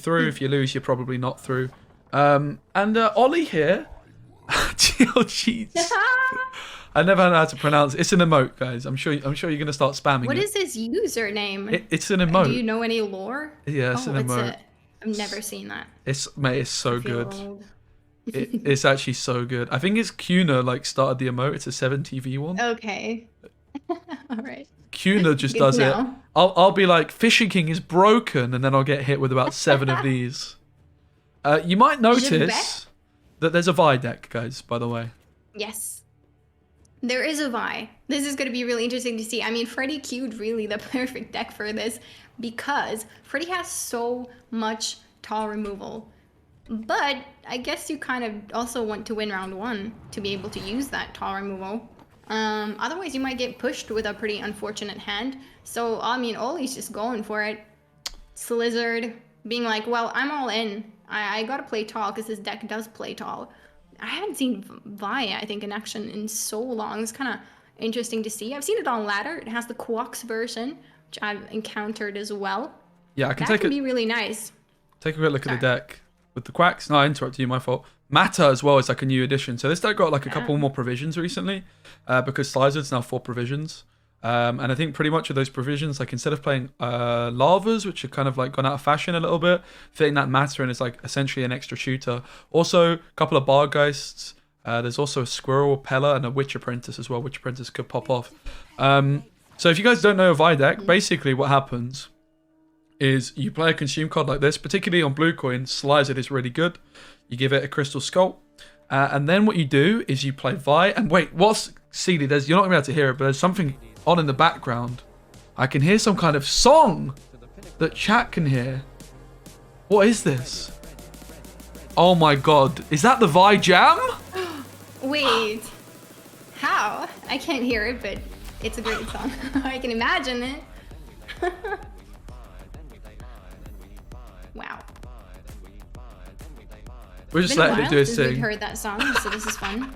through. If you lose, you're probably not through. And Ollie here. GLG. I never know how to pronounce it. It's an emote, guys. I'm sure you're gonna start spamming What it. is his username? It's an emote. Do you know any lore? Yeah, it's an emote. I've never seen that. It's so good. Old. It's actually so good. I think it's Kuna like started the emote. It's a 7TV1. Okay. All right. Kuna just does it. I'll be like, Fishing King is broken, and then I'll get hit with about 7 of these. You might notice that there's a Vi deck, guys, by the way. Yes. There is a Vi. This is going to be really interesting to see. I mean, Freddy queued really the perfect deck for this because Freddy has so much tall removal. But I guess you kind of also want to win round 1 to be able to use that tall removal. Otherwise, you might get pushed with a pretty unfortunate hand. So, I mean, Ollie's just going for it. Slizzard, being like, well, I'm all in. I gotta play tall because this deck does play tall. I haven't seen Vi, I think, in action in so long. It's kind of interesting to see. I've seen it on ladder. It has the Quox version, which I've encountered as well. Yeah, I can take it. That can be really nice. Take a quick look at the deck. With the quacks, no, I interrupted you, my fault. Matter as well is like a new addition. So this deck got like a couple more provisions recently, because Slizzard's now 4 provisions. And I think pretty much of those provisions, like instead of playing lavas, which are kind of like gone out of fashion a little bit, fitting that matter in is like essentially an extra shooter. Also, a couple of Bargeists. There's also a Squirrel, Pella, and a Witch Apprentice as well. Witch Apprentice could pop off. So if you guys don't know a Vi deck, basically what happens is you play a consume card like this, particularly on blue coin. Slizzard is really good. You give it a Crystal Skull, and then what you do is you play Vi. And wait, what's Seedy? You're not gonna be able to hear it, but there's something on in the background. I can hear some kind of song that chat can hear. What is this? Oh my god, is that the Vi Jam? Wait, how? I can't hear it, but it's a great song. I can imagine it. Wow. We're just letting it do its thing. We've heard that song, so this is fun.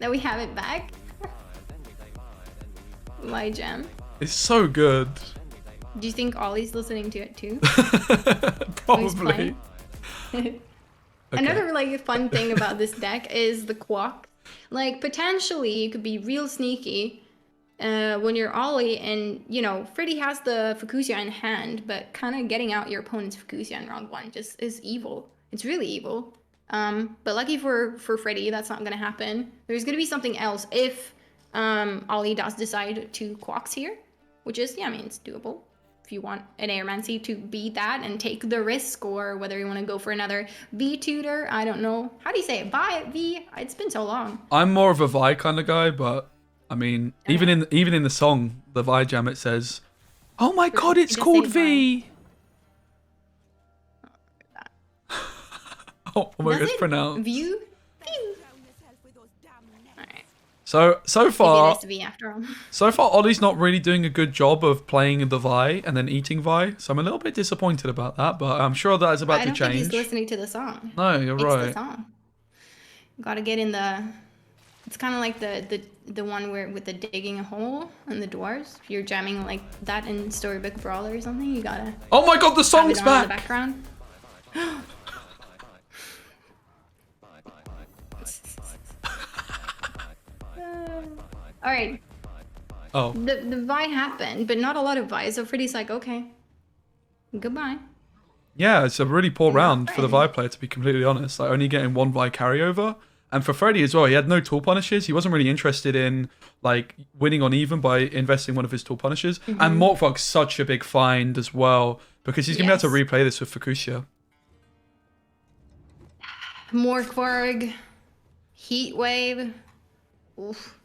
That we have it back. My jam. It's so good. Do you think Ollie's listening to it too? Probably. Okay. Another like fun thing about this deck is the Quack. Like potentially you could be real sneaky when you're Ollie, and you know Freddy has the Fukusia in hand, but kind of getting out your opponent's Fukusia in round 1 just is evil. It's really evil. But lucky for Freddy, that's not gonna happen. There's gonna be something else if Ollie does decide to Quax here, which is, yeah, I mean, it's doable. If you want an Airmancy to be that and take the risk, or whether you want to go for another V tutor, I don't know. How do you say it? V? It's been so long. I'm more of a Vi kind of guy, but I mean, even in the song, the Vi Jam, it says, "Oh my god, it's called V." Oh my god, it's pronounced. View? So far, after all. So far, Ollie's not really doing a good job of playing the Vi and then eating Vi. So I'm a little bit disappointed about that, but I'm sure that is about to change. I don't think he's listening to the song. No, you're right. It's the song. Gotta get in the. It's kind of like the one where with the digging a hole and the dwarves. If you're jamming like that in Storybook Brawler or something, you gotta. Oh my god, the song's have it on back! In the background. All right. Oh. The Vi happened, but not a lot of Vi. So Freddy's like, okay, goodbye. Yeah, it's a really poor round for the Vi player, to be completely honest. Like only getting 1 Vi carryover. And for Freddy as well, he had no tool punishes. He wasn't really interested in like winning on even by investing one of his tool punishes. And Morkvog's such a big find as well, because he's gonna be able to replay this with Fukusia. Morkvog, Heatwave. Oof.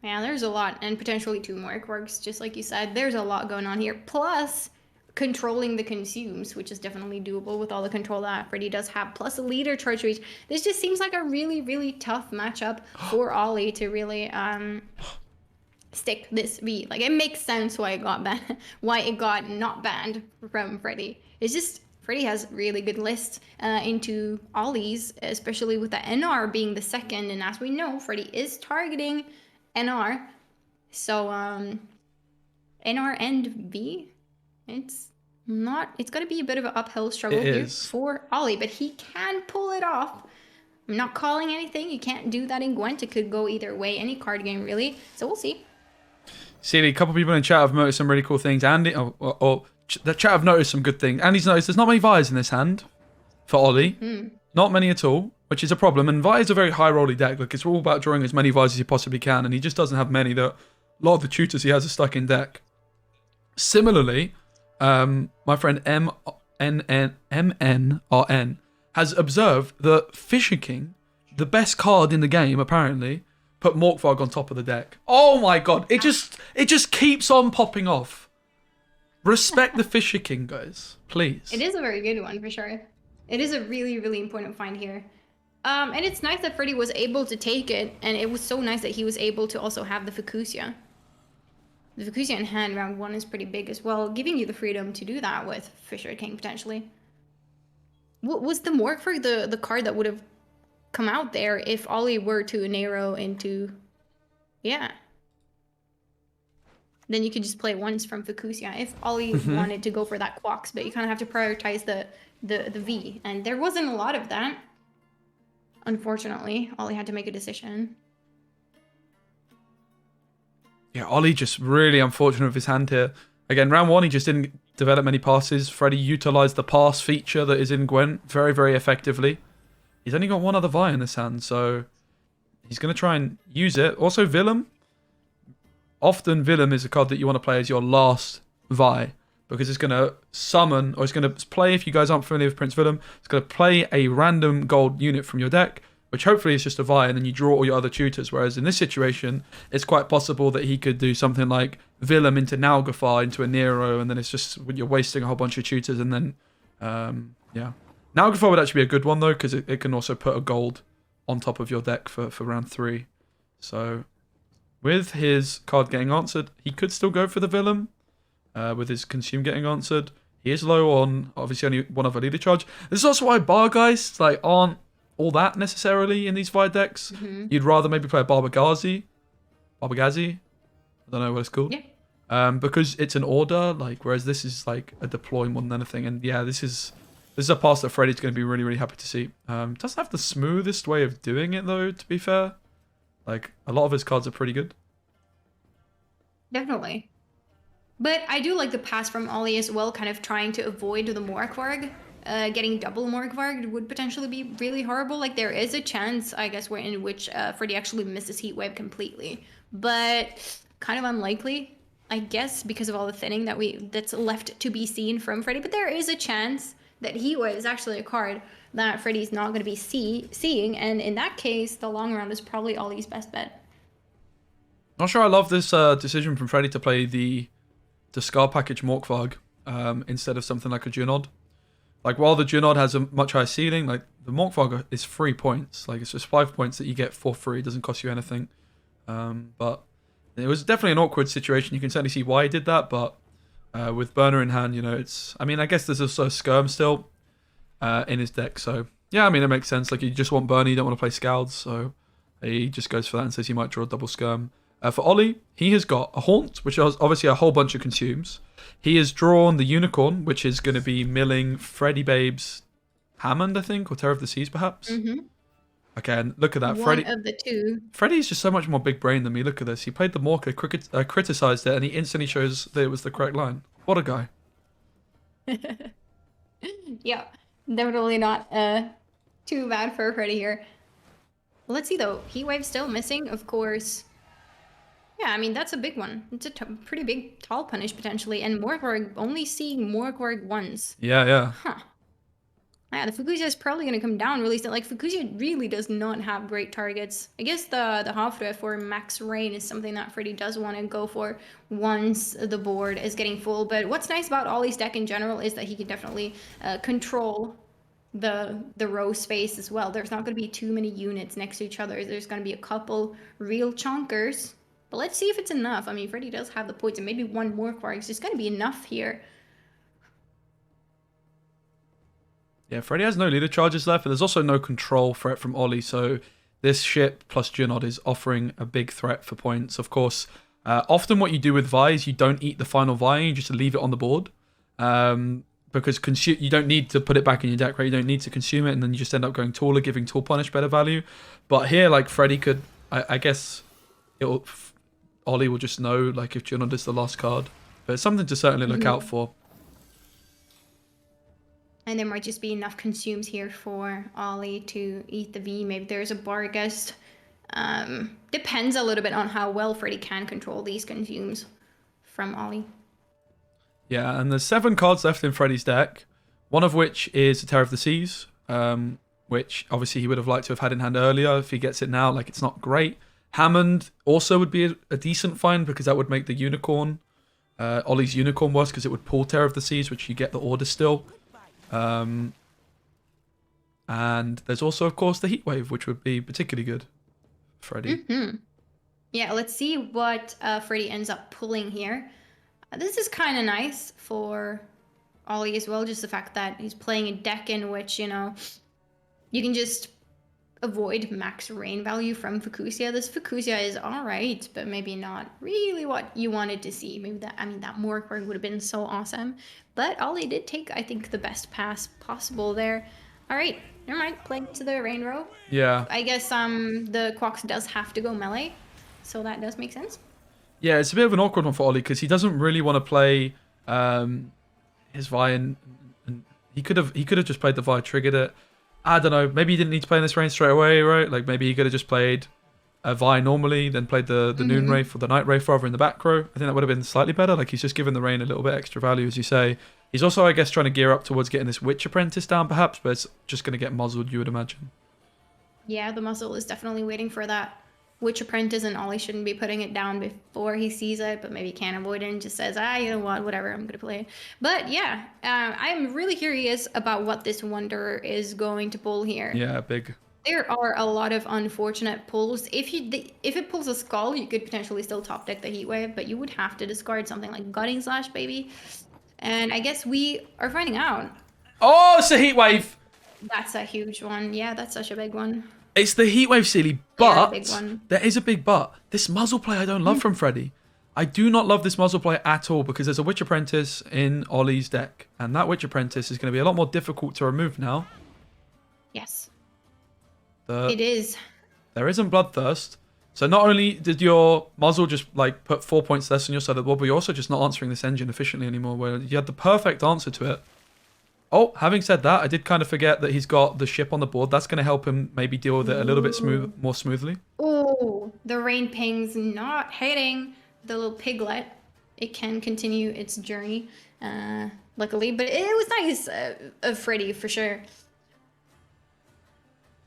Yeah, there's a lot, and potentially 2 Morkvogs, just like you said. There's a lot going on here. Plus, controlling the consumes, which is definitely doable with all the control that Freddy does have, plus a leader charge reach. This just seems like a really, really tough matchup for Ollie to really stick this V. Like, it makes sense why it got banned, why it got not banned from Freddy. It's just Freddy has really good lists into Ollie's, especially with the NR being the second, and as we know, Freddy is targeting NR. So NR and V, it's Not. It's going to be a bit of an uphill struggle It here is. for Ollie, but he can pull it off. I'm not calling anything. You can't do that in Gwent. It could go either way. Any card game, really. So we'll see. See, a couple of people in chat have noticed some really cool things. Andy, the chat have noticed some good things. Andy's noticed there's not many Vi's in this hand for Ollie. Not many at all, which is a problem. And Vi is a very high rolly deck. Like, it's all about drawing as many Vi's as you possibly can, and he just doesn't have many. A lot of the tutors he has are stuck in deck. Similarly, my friend MNRN has observed that Fisher King, the best card in the game, apparently, put Morkvarg on top of the deck. Oh my god, it just keeps on popping off. Respect the Fisher King, guys, please. It is a very good one for sure. It is a really, really important find here. And it's nice that Freddy was able to take it, and it was so nice that he was able to also have the Fukusia. The Fukusia in hand round 1 is pretty big as well, giving you the freedom to do that with Fisher King potentially. What was the Morkvarg the card that would have come out there if Ollie were to narrow into... Yeah. Then you could just play once from Fukusia if Ollie wanted to go for that Quox, but you kind of have to prioritize the V. And there wasn't a lot of that. Unfortunately, Ollie had to make a decision. Yeah, Ollie just really unfortunate with his hand here. Again, round 1, he just didn't develop many passes. Freddy utilised the pass feature that is in Gwent very, very effectively. He's only got one other Vi in this hand, so he's going to try and use it. Also, Willem. Often, Willem is a card that you want to play as your last Vi, because it's going to summon, or it's going to play, if you guys aren't familiar with Prince Willem, it's going to play a random gold unit from your deck, which hopefully is just a Vi, and then you draw all your other tutors. Whereas in this situation, it's quite possible that he could do something like Willem into Nalgafar, into a Nero, and then it's just, you're wasting a whole bunch of tutors, and then, yeah. Nalgafar would actually be a good one, though, because it can also put a gold on top of your deck for round 3. So, with his card getting answered, he could still go for the Willem, with his consume getting answered. He is low on, obviously, only one other leader charge. This is also why bar guys aren't all that necessarily in these Vi decks. You'd rather maybe play a Barbagazi. I don't know what it's called. Yeah. Because it's an order, whereas this is like a deploy more than anything. And yeah, this is a pass that Freddy's going to be really, really happy to see. Doesn't have the smoothest way of doing it though, to be fair. Like, a lot of his cards are pretty good. Definitely. But I do like the pass from Ollie as well, kind of trying to avoid the Morkvarg. Getting double Morkvarg would potentially be really horrible. Like, there is a chance, I guess, in which Freddy actually misses Heatwave completely. But kind of unlikely, I guess, because of all the thinning that's left to be seen from Freddy. But there is a chance that Heatwave is actually a card that Freddy's not going to be seeing. And in that case, the long round is probably Ollie's best bet. Not sure I love this decision from Freddy to play the Scar package Morkvarg instead of something like a Junod. Like, while the Junod has a much higher ceiling, like, the Morkvarg is 3 points. Like, it's just 5 points that you get for free. It doesn't cost you anything. But it was definitely an awkward situation. You can certainly see why he did that, but with Burner in hand, it's... I mean, I guess there's also a Skirm still in his deck, so... Yeah, I mean, it makes sense. Like, you just want Burner, you don't want to play Scalds, so he just goes for that and says he might draw a double Skirm. For Ollie, he has got a Haunt, which is obviously a whole bunch of consumes. He has drawn the Unicorn, which is going to be milling Freddy Babe's Hammond, I think, or Terror of the Seas, perhaps. Okay, and look at that. One of the two. Freddy's just so much more big brain than me. Look at this. He played the Morka, criticized it, and he instantly shows that it was the correct line. What a guy. Yeah, definitely not too bad for Freddy here. Let's see, though. Heatwave's still missing, of course. Yeah, I mean, that's a big one. It's a pretty big tall punish, potentially. And Morkvarg, only seeing Morkvarg once. Yeah. Huh. Yeah, the Fukusia is probably going to come down really soon. Like, Fukusia really does not have great targets. I guess the Hafre for max rain is something that Freddy does want to go for once the board is getting full. But what's nice about Ollie's deck in general is that he can definitely control the row space as well. There's not going to be too many units next to each other. There's going to be a couple real chonkers. But let's see if it's enough. I mean, Freddy does have the points, and maybe one more Quark is just going to be enough here. Yeah, Freddy has no leader charges left, but there's also no control threat from Ollie, so this ship plus Junod is offering a big threat for points. Of course, often what you do with Vi is you don't eat the final Vi, you just leave it on the board. Because you don't need to put it back in your deck, right? You don't need to consume it, and then you just end up going taller, giving Tool Punish better value. But here, like Freddy could, I guess, Ollie will just know like if Junod is the last card. But it's something to certainly look out for. And there might just be enough consumes here for Ollie to eat the V. Maybe there's a Barghest. Depends a little bit on how well Freddy can control these consumes from Ollie. Yeah, and there's 7 cards left in Freddy's deck, one of which is a Terror of the Seas, which obviously he would have liked to have had in hand earlier. If he gets it now, like, it's not great. Hammond also would be a decent find because that would make the Unicorn, Ollie's Unicorn worse because it would pull Terror of the Seas, which you get the order still. And there's also, of course, the Heatwave, which would be particularly good for Freddy. Yeah, let's see what Freddy ends up pulling here. This is kind of nice for Ollie as well, just the fact that he's playing a deck in which, you know, you can just avoid max rain value from Fukusia. This Fukusia is alright, but maybe not really what you wanted to see. Maybe that Mork would have been so awesome. But Ollie did take, I think, the best pass possible there. Alright, never mind, playing to the rain row. Yeah. I guess the Quox does have to go melee, so that does make sense. Yeah, it's a bit of an awkward one for Ollie because he doesn't really want to play his Vi, and he could have just played the Vi, triggered it. I don't know. Maybe he didn't need to play in this range straight away, right? Like maybe he could have just played a Vi normally, then played the Noon Wraith or the Night Wraith rather in the back row. I think that would have been slightly better. Like he's just given the rain a little bit extra value, as you say. He's also, I guess, trying to gear up towards getting this Witch Apprentice down, perhaps, but it's just going to get muzzled, you would imagine. Yeah, the muzzle is definitely waiting for that Witch Apprentice, and Ollie shouldn't be putting it down before he sees it, but maybe can't avoid it and just says, you know what, whatever, I'm gonna play it. But yeah, I'm really curious about what this Wanderer is going to pull here. Yeah, big. There are a lot of unfortunate pulls. If it pulls a Skull, you could potentially still top deck the Heatwave, but you would have to discard something like Gutting Slash, baby. And I guess we are finding out. Oh, it's a Heatwave! That's a huge one. Yeah, that's such a big one. It's the Heatwave, Sealy, but big one. There is a big but. This muzzle play I don't love from Freddy. I do not love this muzzle play at all because there's a Witch Apprentice in Ollie's deck, and that Witch Apprentice is going to be a lot more difficult to remove now. Yes. It is. There isn't Bloodthirst. So not only did your muzzle just like put 4 points less on your side of the board, but you're also just not answering this engine efficiently anymore, where you had the perfect answer to it. Oh, having said that, I did kind of forget that he's got the ship on the board. That's going to help him maybe deal with it a little bit more smoothly. Oh, the rain ping's not hitting the little piglet. It can continue its journey, luckily. But it was nice of Freddy, for sure.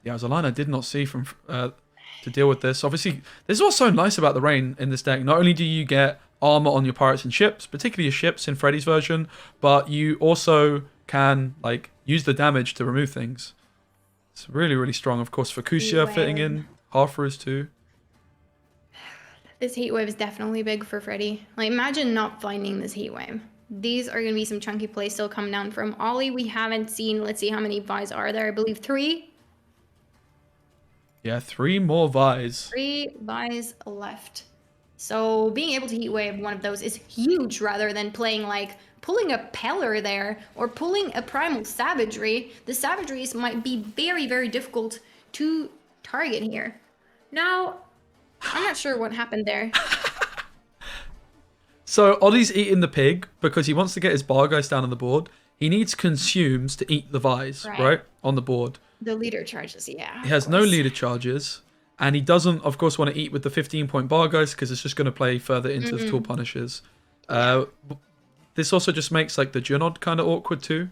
Yeah, it was a line I did not see from to deal with this. Obviously, this is what's so nice about the rain in this deck. Not only do you get armor on your pirates and ships, particularly your ships in Freddy's version, but you also can like use the damage to remove things. It's really, really strong. Of course, Fukusia fitting in, Halfroos too. This Heatwave is definitely big for Freddy. Like, imagine not finding this Heatwave. These are going to be some chunky plays still coming down from Ollie. We haven't seen, let's see how many Vi's are there. I believe 3. Yeah, 3 more Vi's. 3 Vi's left. So being able to Heatwave one of those is huge rather than playing like pulling a Peller there or pulling a Primal Savagery. The Savageries might be very, very difficult to target here. Now, I'm not sure what happened there. So Ollie's eating the pig because he wants to get his Bargeist down on the board. He needs consumes to eat the Vi's, right? On the board. The leader charges, yeah. He has no leader charges. And he doesn't, of course, want to eat with the 15-point Bargeist because it's just going to play further into the Tool Punishes. This also just makes like the Junod kind of awkward too.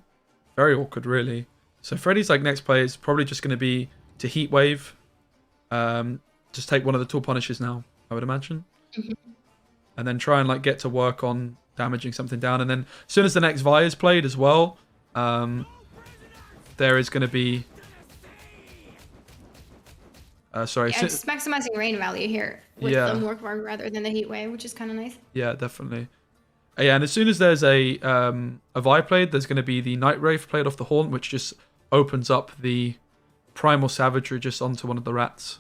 Very awkward, really. So Freddy's like next play is probably just going to be to Heatwave. Just take one of the Tool Punishes now, I would imagine. And then try and like get to work on damaging something down. And then as soon as the next Vi is played as well, there is going to be... sorry. Yeah, it's maximizing rain value here with the Morkvarg rather than the Heatwave, which is kind of nice. Yeah, definitely. Yeah, and as soon as there's a Vi played, there's going to be the Night Wraith played off the Haunt, which just opens up the Primal Savagery just onto one of the rats.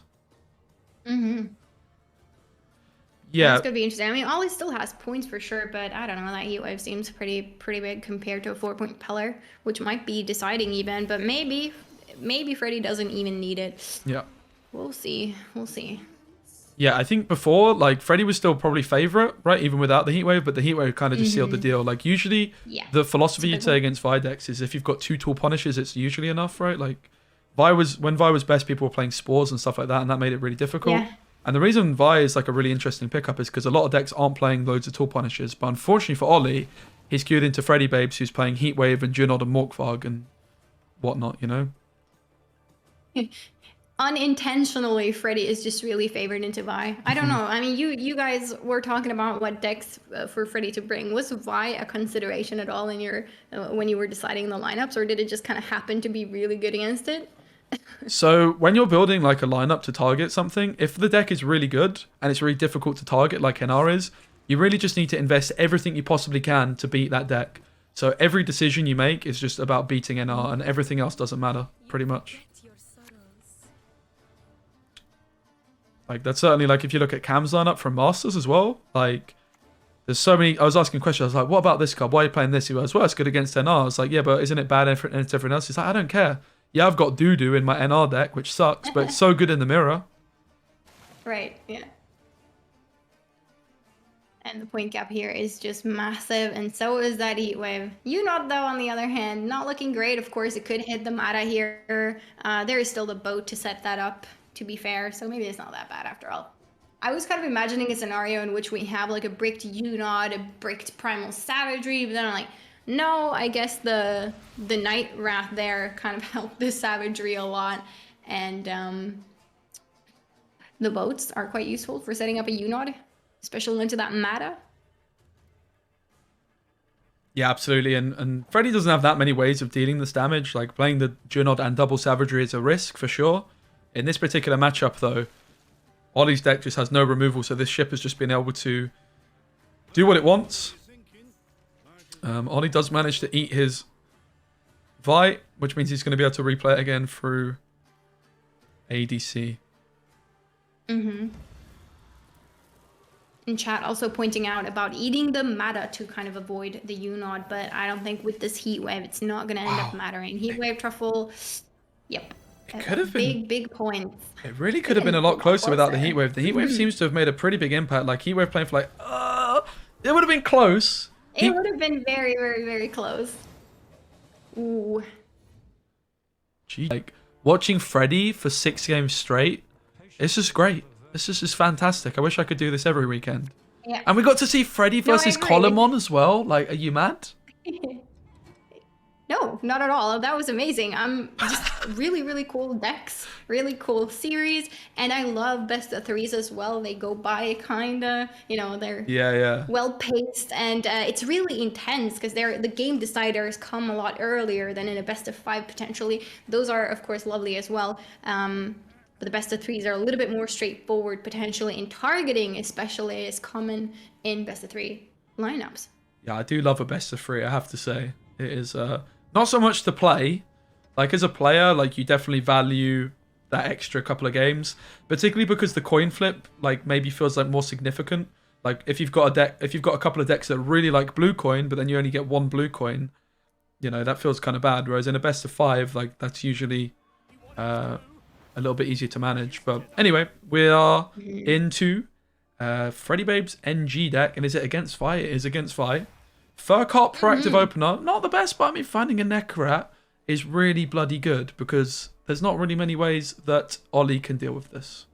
Yeah, That's gonna be interesting. I mean, Ollie still has points for sure, but I don't know. That heat wave seems pretty big compared to a 4-point pillar, which might be deciding even. But maybe Freddy doesn't even need it. yeah. We'll see. We'll see. Yeah, I think before, like, Freddy was still probably favorite, right? Even without the heat wave, but the heat wave kind of just sealed the deal. Like, usually, Yeah. the philosophy It's a you'd big say one. against Vi decks is if you've got 2 tool punishes, it's usually enough, right? Like, when Vi was best, people were playing spores and stuff like that, and that made it really difficult. Yeah. And the reason Vi is like a really interesting pickup is because a lot of decks aren't playing loads of tool punishes, but unfortunately for Ollie, he's queued into Freddy Babes, who's playing Heat Wave and Junod and Morkvarg and whatnot, you know? Unintentionally, Freddy is just really favored into Vi. I don't know. I mean, you guys were talking about what decks for Freddy to bring. Was Vi a consideration at all in your when you were deciding the lineups, or did it just kind of happen to be really good against it? So when you're building like a lineup to target something, if the deck is really good and it's really difficult to target like NR is, you really just need to invest everything you possibly can to beat that deck. So every decision you make is just about beating NR and everything else doesn't matter, pretty much. Like that's certainly like if you look at Cam's lineup from Masters as well, like there's so many. I was asking questions. I was like, "What about this card? Why are you playing this?" He goes, "Well, it's good against NR." I was like, "Yeah, but isn't it bad against everyone else?" He's like, "I don't care. Yeah, I've got Doo in my NR deck, which sucks, but it's so good in the mirror." Right. Yeah. And the point gap here is just massive, and so is that heat wave. Not though, on the other hand, not looking great. Of course, it could hit the mata here. There is still the boat to set that up, to be fair, so maybe it's not that bad after all. I was kind of imagining a scenario in which we have like a bricked Unod, a bricked Primal Savagery, but then I'm like, no, I guess the Night Wrath there kind of helped the Savagery a lot, and the boats are quite useful for setting up a Unod, especially into that mata. Yeah, absolutely. And Freddy doesn't have that many ways of dealing this damage. Like playing the Junod and double Savagery is a risk for sure. In this particular matchup, though, Ollie's deck just has no removal, so this ship has just been able to do what it wants. Ollie does manage to eat his Vi, which means he's going to be able to replay it again through ADC. Mm-hmm. In chat also pointing out about eating the mata to kind of avoid the Unod, but I don't think with this heat wave it's not going to end up mattering. Heat wave truffle, yep. It could have been big points. It really could have been a lot closer without the heat wave. The heat wave seems to have made a pretty big impact. Like heat wave playing for like, it would have been close. It would have been very close. Ooh. Gee, like watching Freddy for 6 games straight, it's just great. This is just fantastic. I wish I could do this every weekend. Yeah. And we got to see Freddy versus agree. Colemon as well. Like, are you mad? No, not at all. That was amazing. I'm just really cool decks, really cool series, and I love best of threes as well. They go by kinda, they're well paced, and it's really intense because the game deciders come a lot earlier than in a best of 5 potentially. Those are of course lovely as well. But the best of threes are a little bit more straightforward potentially in targeting, especially is common in best of 3 lineups. Yeah, I do love a best of 3. I have to say, it is not so much to play. Like as a player, like you definitely value that extra couple of games, particularly because the coin flip like maybe feels like more significant. Like if you've got a couple of decks that really like blue coin, but then you only get 1 blue coin, that feels kind of bad. Whereas in a best of 5, like that's usually a little bit easier to manage. But anyway, we are into Freddy Babe's NG deck, and is it against Vi? It is against Vi. Furcop Proactive Opener, not the best, but I mean finding a Necrat is really bloody good because there's not really many ways that Ollie can deal with this.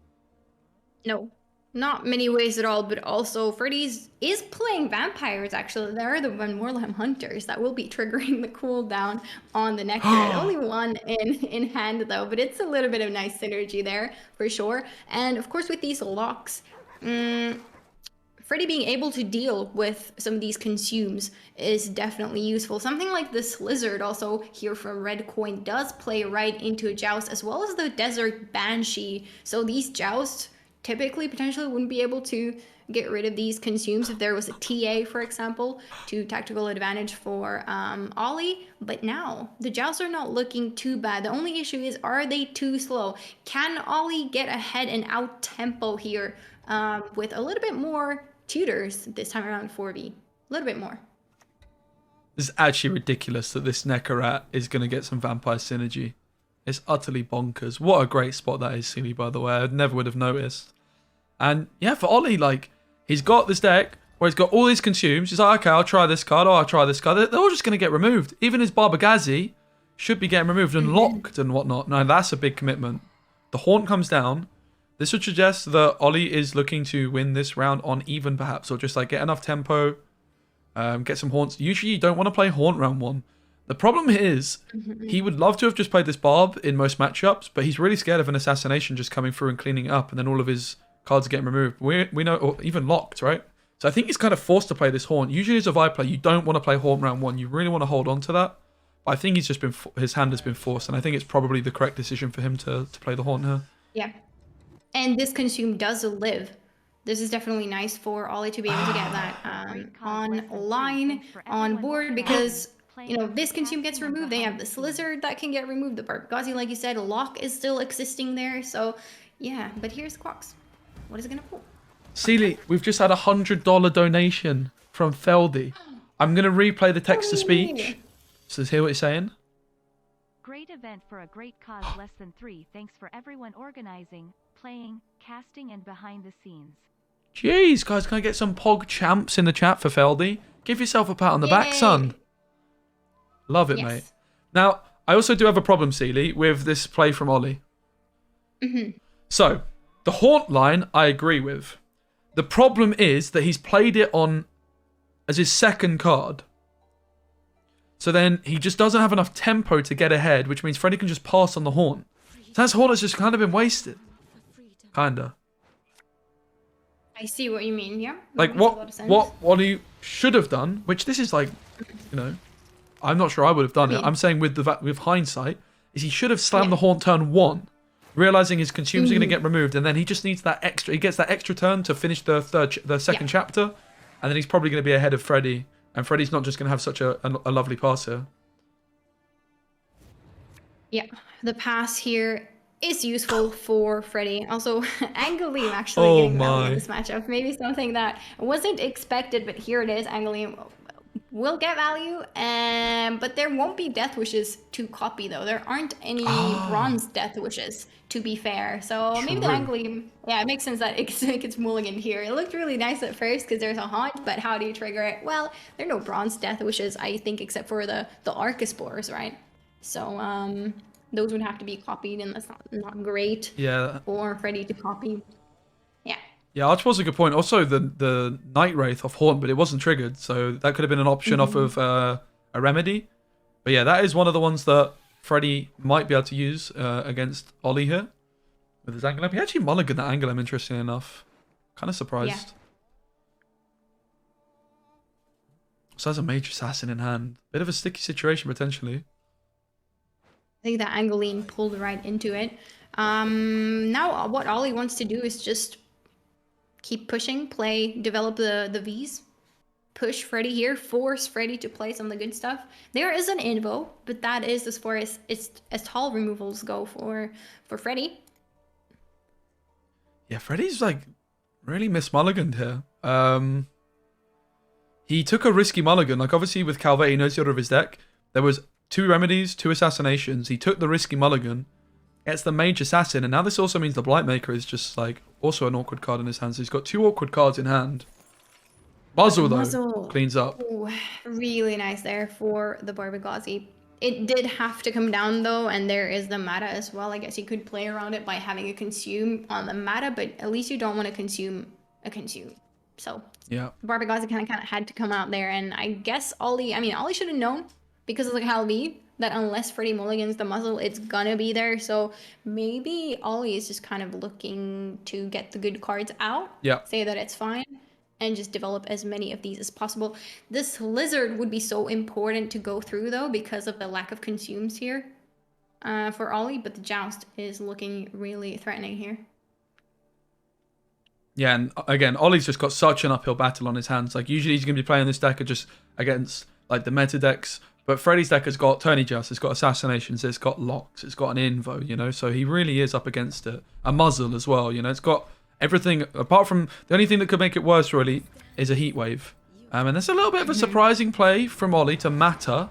No, not many ways at all, but also Freddy's is playing vampires actually. There are the Van Moorlam Hunters that will be triggering the cooldown on the Necrat. Only 1 in hand though, but it's a little bit of nice synergy there for sure. And of course with these locks, Freddy being able to deal with some of these consumes is definitely useful. Something like this Lizard also here from Red Coin does play right into a Joust, as well as the Desert Banshee. So these Jousts typically potentially wouldn't be able to get rid of these consumes if there was a TA, for example, to tactical advantage for Ollie. But now the Jousts are not looking too bad. The only issue is, are they too slow? Can Ollie get ahead and out tempo here with a little bit more tutors this time around 4v. A little bit more. It's actually ridiculous that this Nekarat is going to get some vampire synergy. It's utterly bonkers. What a great spot that is, Sealy, by the way. I never would have noticed. And yeah, for Ollie, like, he's got this deck where he's got all these consumes. He's like, okay, I'll try this card. Oh, I'll try this card. They're all just going to get removed. Even his Barbagazi should be getting removed and locked and whatnot. Now, that's a big commitment. The Haunt comes down. This would suggest that Ollie is looking to win this round on even, perhaps, or just like get enough tempo. Get some Haunts. Usually you don't want to play Haunt round 1. The problem is he would love to have just played this Barb in most matchups, but he's really scared of an Assassination just coming through and cleaning it up, and then all of his cards are getting removed. We know, or even locked, right? So I think he's kind of forced to play this Haunt. Usually as a VI player, you don't want to play Haunt round 1. You really want to hold on to that. But I think he's just been, his hand has been forced, and I think it's probably the correct decision for him to play the Haunt here. Yeah. And this consume does live. This is definitely nice for Ollie to be able to get that online, on board, because, you know, this consume gets removed. They have this lizard that can get removed. The Barbagazi, like you said, lock is still existing there. So, yeah, but here's Quox. What is it going to pull? Sealy, we've just had $100 donation from Feldy. I'm going to replay the text-to-speech. So let's hear what he's saying. Great event for a great cause, less than 3. Thanks for everyone organizing, playing, casting, and behind the scenes. Jeez, guys, can I get some Pog champs in the chat for Feldy? Give yourself a pat on the back, son. Love it, mate. Now, I also do have a problem, Sealy, with this play from Ollie. So, the Haunt line, I agree with. The problem is that he's played it on as his second card. So then he just doesn't have enough tempo to get ahead, which means Freddy can just pass on the Haunt. So that's Haunt has just kind of been wasted. Kinda. I see what you mean, yeah. Like what he should have done, which this is like, you know, I'm not sure I would have done it. I'm saying with hindsight, is he should have slammed the Haunt turn 1, realizing his consumes are going to get removed, and then he just needs that extra. He gets that extra turn to finish the second chapter, and then he's probably going to be ahead of Freddy, and Freddy's not just going to have such a lovely pass here. Yeah, the pass here is useful for Freddy. Also, Angleem actually getting value in this matchup. Maybe something that wasn't expected, but here it is. Angleem will get value, but there won't be Death Wishes to copy, though. There aren't any bronze Death Wishes, to be fair. So maybe the Angleem, yeah, it makes sense that it gets mulliganed here. It looked really nice at first because there's a Haunt, but how do you trigger it? Well, there are no bronze Death Wishes, I think, except for the Archaspores, right? So, those would have to be copied, and that's not great for Freddy to copy. Yeah. Yeah, Archibald's a good point. Also, the Night Wraith off Haunt, but it wasn't triggered, so that could have been an option off of a Remedy. But yeah, that is one of the ones that Freddy might be able to use against Ollie here with his Anglem. He actually mulliganed that Anglem, interestingly enough. Kind of surprised. Yeah. So has a Mage Assassin in hand. Bit of a sticky situation, potentially. I think that Angleem pulled right into it. Now what Ollie wants to do is just keep pushing, develop the Vs, push Freddy here, force Freddy to play some of the good stuff. There is an Invo, but that is as far as tall removals go for Freddy. Yeah, Freddy's like really mismulliganed here. He took a risky mulligan. Like obviously with Calvet, he knows the order of his deck. There was 2 remedies, 2 assassinations. He took the risky mulligan. Gets the Mage Assassin, and now this also means the Blightmaker is just like also an awkward card in his hand. So he's got 2 awkward cards in hand. Muzzle though cleans up. Ooh, really nice there for the Barbagazi. It did have to come down though, and there is the meta as well. I guess you could play around it by having a consume on the meta, but at least you don't want to consume a consume. So yeah, Barbagazi kind of had to come out there, and I guess Ollie should have known because of the Calvi that unless Freddy mulligans the muzzle, it's gonna be there. So maybe Ollie is just kind of looking to get the good cards out. Yeah. Say that it's fine, and just develop as many of these as possible. This lizard would be so important to go through though because of the lack of consumes here for Ollie. But the Joust is looking really threatening here. Yeah, and again, Ollie's just got such an uphill battle on his hands. Like usually he's gonna be playing this deck just against like the meta decks. But Freddy's deck has got Tourney Joust, it's got Assassinations, it's got Locks, it's got an Invo, you know? So he really is up against it. A Muzzle as well, you know? It's got Everything apart from the only thing that could make it worse really is a heat wave. And there's a little bit of a surprising play from Ollie to matter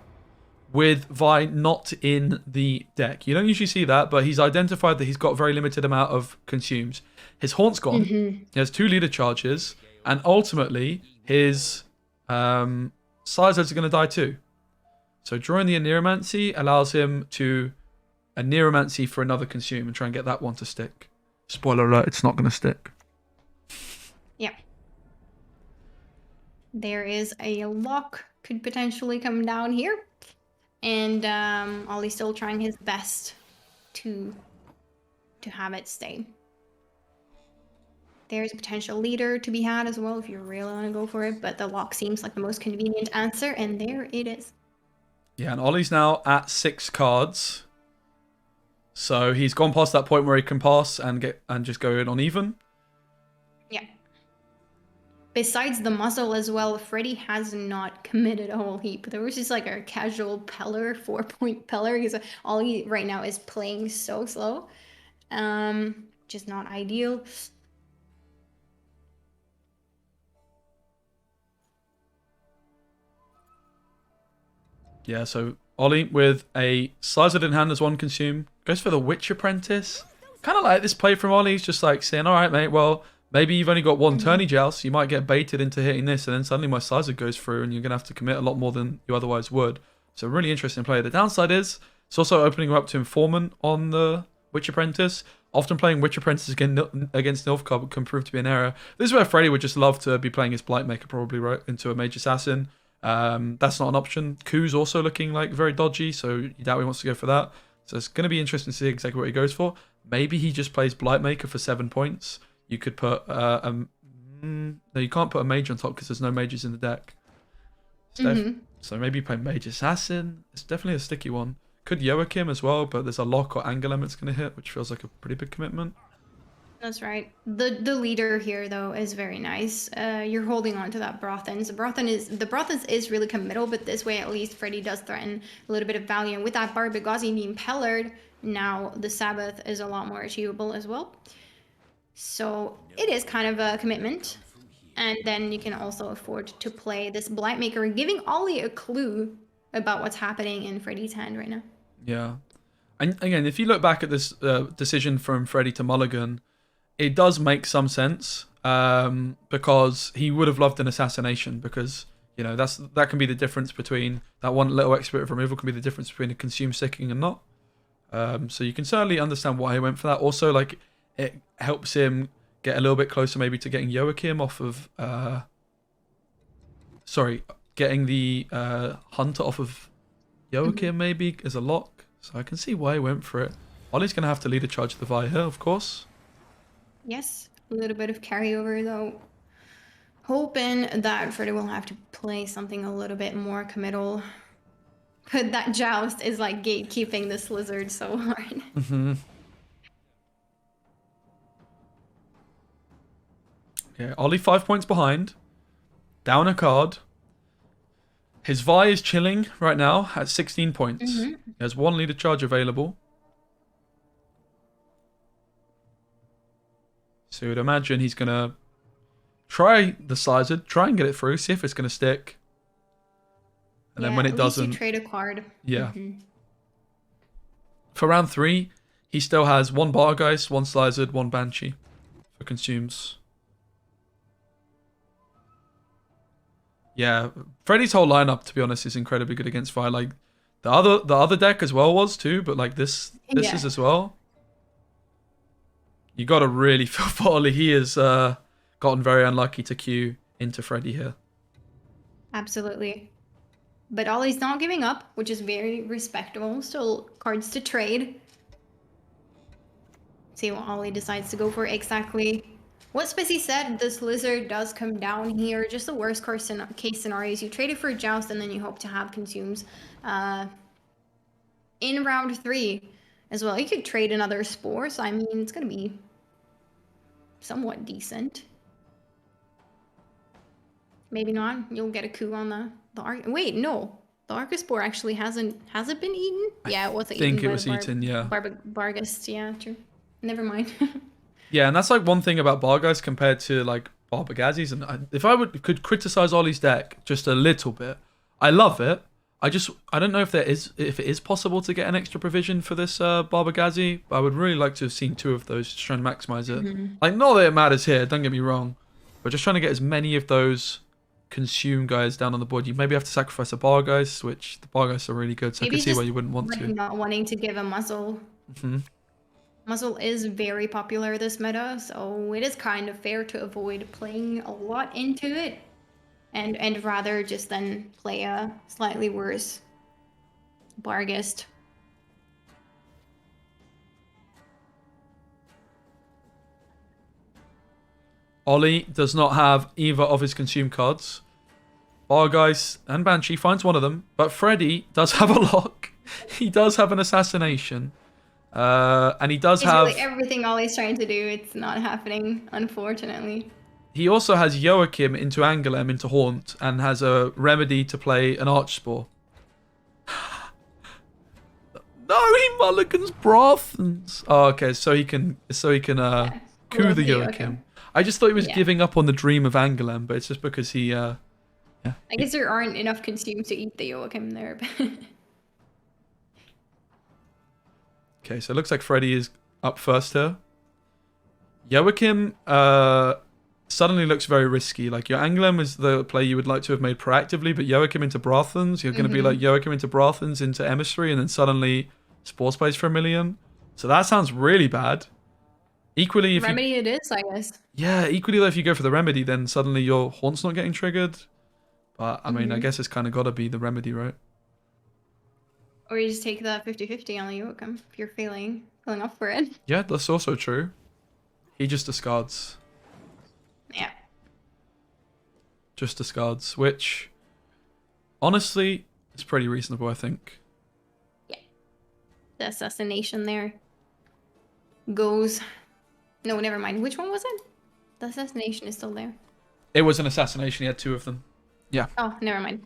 with Vi not in the deck. You don't usually see that, but he's identified that he's got a very limited amount of consumes. His Haunt's gone. He has 2 leader charges, and ultimately his Sizards are going to die too. So drawing the Aneromancy allows him to Aneromancy for another consume and try and get that one to stick. Spoiler alert, it's not going to stick. Yeah. There is a lock could potentially come down here. And Ollie's still trying his best to have it stay. There's a potential leader to be had as well if you really want to go for it, but the lock seems like the most convenient answer, and there it is. Yeah, and Ollie's now at 6 cards. So he's gone past that point where he can pass and just go in on even. Yeah. Besides the muzzle as well, Freddy has not committed a whole heap. There was just like a casual Peller, 4-point Peller, because Ollie right now is playing so slow. Just not ideal. Yeah, so Ollie with a Sizard in hand as 1 consume. Goes for the Witch Apprentice. Kind of like this play from Ollie. He's just like saying, alright mate, well, maybe you've only got 1 tourney joust. You might get baited into hitting this, and then suddenly my Sizard goes through and you're going to have to commit a lot more than you otherwise would. So really interesting play. The downside is, it's also opening you up to Informant on the Witch Apprentice. Often playing Witch Apprentice against Nilfgaard can prove to be an error. This is where Freddy would just love to be playing his Blightmaker probably right into a Mage Assassin. That's not an option. Ku's also looking like very dodgy, so you doubt he wants to go for that. So it's going to be interesting to see exactly what he goes for. Maybe he just plays Blightmaker for 7 points. You could put no, you can't put a mage on top because there's no mages in the deck. So maybe play Mage Assassin. It's definitely a sticky one. Could Joachim as well, but there's a lock or angle element's going to hit, which feels like a pretty big commitment. That's right. The leader here though is very nice. You're holding on to that Brothens. The Brothens is really committal, but this way at least Freddy does threaten a little bit of value. And with that Barbagozi being Pellered, now the Sabbath is a lot more achievable as well. So it is kind of a commitment. And then you can also afford to play this Blightmaker, giving Ollie a clue about what's happening in Freddy's hand right now. Yeah. And again, if you look back at this decision from Freddy to Mulligan, it does make some sense because he would have loved an assassination because, you know, that can be the difference between that one little expert of removal can be the difference between a consume sticking and not. So you can certainly understand why he went for that. Also, like, it helps him get a little bit closer maybe to getting Joachim off of... getting the Hunter off of Joachim maybe as a lock. So I can see why he went for it. Ollie's going to have to lead a charge to the Vi here, of course. Yes, a little bit of carryover though. Hoping that Freddy will have to play something a little bit more committal. But that Joust is like gatekeeping this lizard so hard. Yeah, Ollie 5 points behind. Down a card. His Vi is chilling right now at 16 points. He has 1 leader charge available. So you'd imagine he's going to try the Sizard, try and get it through, see if it's going to stick. And then when it doesn't... you trade a card. Yeah. For round 3, he still has 1 Bargeist, 1 Sizard, 1 Banshee for consumes. Yeah, Freddy's whole lineup, to be honest, is incredibly good against Vi. Like the other deck as well was too, but like this is as well. You got to really feel for Ollie. He has gotten very unlucky to queue into Freddy here. Absolutely. But Ollie's not giving up, which is very respectable. Still cards to trade. See what Ollie decides to go for exactly. What Spissy said, this lizard does come down here. Just the worst case scenario is you trade it for a Joust and then you hope to have consumes in round 3 as well. You could trade another Spore, so I mean, it's going to be somewhat decent. Maybe not. You'll get a coup on the Arc. Wait, no. The Arcaspore actually has it been eaten? Yeah, it was eaten. I think it was eaten, yeah. Bargast, yeah, true. Never mind. Yeah, and that's like one thing about Barguys compared to like Barbagazis. And if I could criticize Ollie's deck just a little bit, I love it. I don't know if it is possible to get an extra provision for this Barbagazi, but I would really like to have seen 2 of those, just trying to maximize it. Like, not that it matters here, don't get me wrong, but just trying to get as many of those consume guys down on the board. You maybe have to sacrifice a Bargeist, which the Bargeists are really good, so Maybe I can see why you wouldn't want like to. not wanting to give a muzzle. Muzzle is very popular this meta, so it is kind of fair to avoid playing a lot into it, and rather just then play a slightly worse Barghest. Ollie does not have either of his consume cards. Bargeist and Banshee finds one of them, but Freddy does have a lock. He does have an assassination. And he does have... Really everything Ollie's trying to do, it's not happening, unfortunately. He also has Joachim into Angoulême into Haunt, and has a remedy to play an Archspore. No, he mulligans Brathens. Oh, okay, so he can coup the Joachim. I just thought he was giving up on the dream of Angoulême, but it's just because he I guess there aren't enough consume to eat the Joachim there. Okay, so it looks like Freddy is up first here. Joachim suddenly looks very risky. Like, your Angoulême is the play you would like to have made proactively, but Joachim into Brathens, you're going to be like Joachim into Brathens into Emissary, and then suddenly Spore Space for 1 million. So that sounds really bad. Equally, if Remedy it is, I guess. Yeah, equally though, if you go for the Remedy, then suddenly your Haunt's not getting triggered. But, I mean, I guess it's kind of got to be the Remedy, right? Or you just take the 50-50 on the Joachim if you're feeling up for it. Yeah, that's also true. He just discards. Yeah. Just discards, which, honestly, is pretty reasonable, I think. Yeah. The assassination there goes... No, never mind. Which one was it? The assassination is still there. It was an assassination. He had 2 of them. Yeah. Oh, never mind.